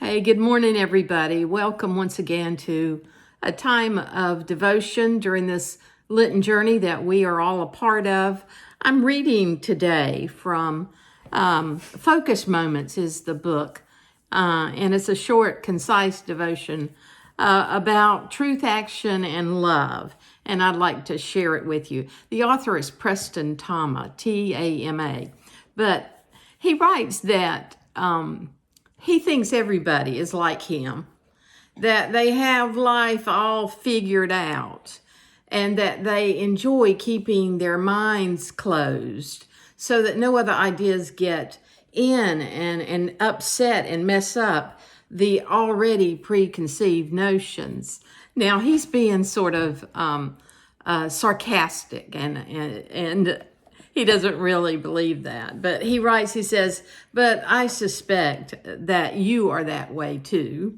Hey, good morning, everybody. Welcome once again to a time of devotion during this Lenten journey that we are all a part of. I'm reading today from Focus Moments is the book, and it's a short, concise devotion about truth, action, and love, and I'd like to share it with you. The author is Preston Tama, T-A-M-A, but he writes that he thinks everybody is like him, that they have life all figured out, and that they enjoy keeping their minds closed so that no other ideas get in and upset and mess up the already preconceived notions. Now, he's being sort of sarcastic and he doesn't really believe that. But he writes, he says, but I suspect that you are that way too.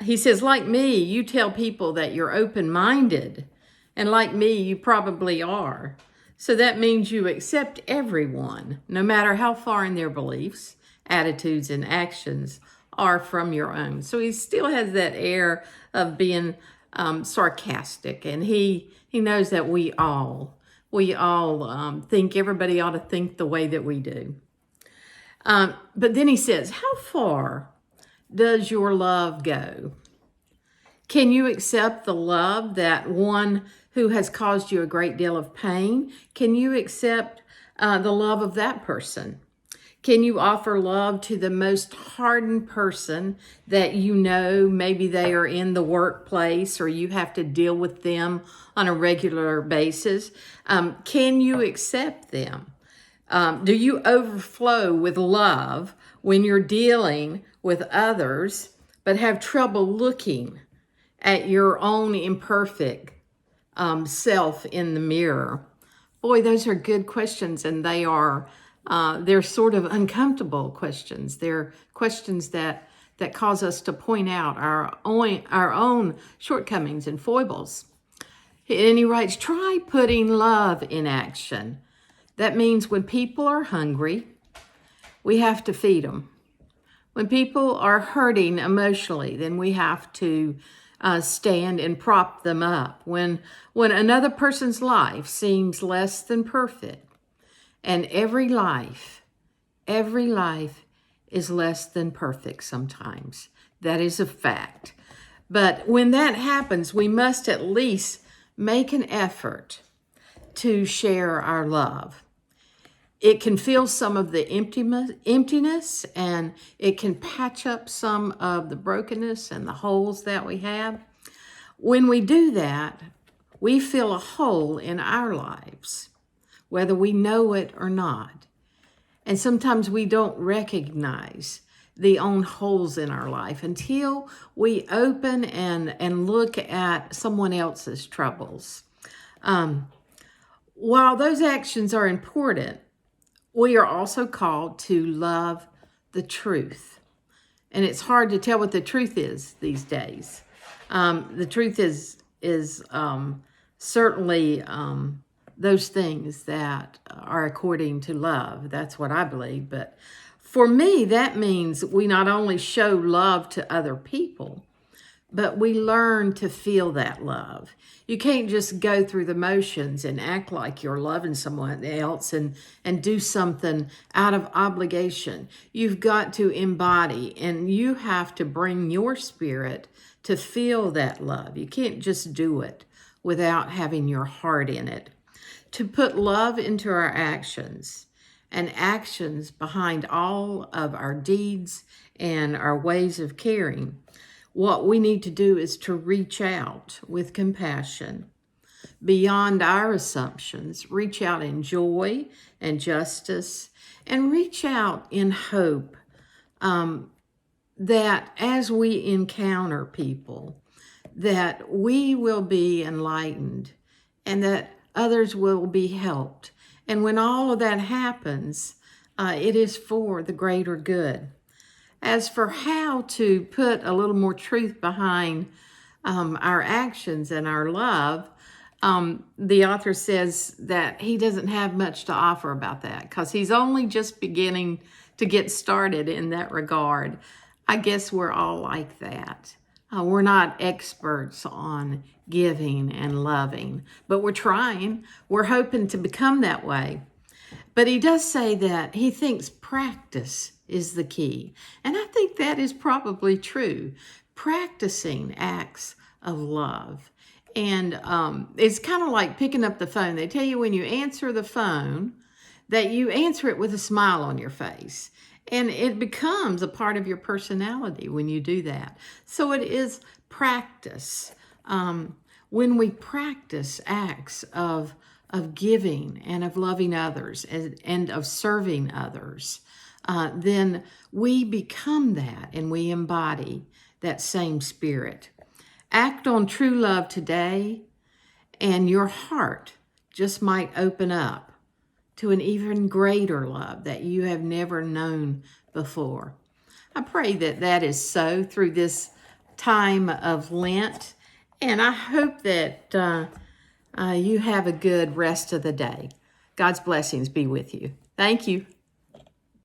He says, like me, you tell people that you're open-minded. And like me, you probably are. So that means you accept everyone, no matter how far in their beliefs, attitudes, and actions are from your own. So he still has that air of being sarcastic. And he knows that we all think everybody ought to think the way that we do. But then he says, how far does your love go? Can you accept the love that one who has caused you a great deal of pain? Can you accept the love of that person? Can you offer love to the most hardened person that you know? Maybe they are in the workplace or you have to deal with them on a regular basis. Can you accept them? Do you overflow with love when you're dealing with others but have trouble looking at your own imperfect self in the mirror? Boy, those are good questions, and they're sort of uncomfortable questions. They're questions that cause us to point out our own shortcomings and foibles. And he writes, try putting love in action. That means when people are hungry, we have to feed them. When people are hurting emotionally, then we have to stand and prop them up. When another person's life seems less than perfect, and every life is less than perfect sometimes. That is a fact. But when that happens, we must at least make an effort to share our love. It can fill some of the emptiness, and it can patch up some of the brokenness and the holes that we have. When we do that, we fill a hole in our lives, whether we know it or not. And sometimes we don't recognize the own holes in our life until we open and look at someone else's troubles. While those actions are important, we are also called to love the truth. And it's hard to tell what the truth is these days. The truth is certainly those things that are according to love. That's what I believe. But for me, that means we not only show love to other people, but we learn to feel that love. You can't just go through the motions and act like you're loving someone else and do something out of obligation. You've got to embody, and you have to bring your spirit to feel that love. You can't just do it without having your heart in it. To put love into our actions and actions behind all of our deeds and our ways of caring, what we need to do is to reach out with compassion beyond our assumptions, reach out in joy and justice, and reach out in hope that as we encounter people, that we will be enlightened and that others will be helped. And when all of that happens, it is for the greater good. As for how to put a little more truth behind our actions and our love, the author says that he doesn't have much to offer about that because he's only just beginning to get started in that regard. I guess we're all like that. We're not experts on giving and loving, but we're trying. We're hoping to become that way. But he does say that he thinks practice is the key. And I think that is probably true. Practicing acts of love. And it's kind of like picking up the phone. They tell you when you answer the phone that you answer it with a smile on your face. And it becomes a part of your personality when you do that. So it is practice. When we practice acts of giving and of loving others and of serving others, then we become that and we embody that same spirit. Act on true love today, and your heart just might open up to an even greater love that you have never known before. I pray that that is so through this time of Lent, and I hope that you have a good rest of the day. God's blessings be with you. Thank you.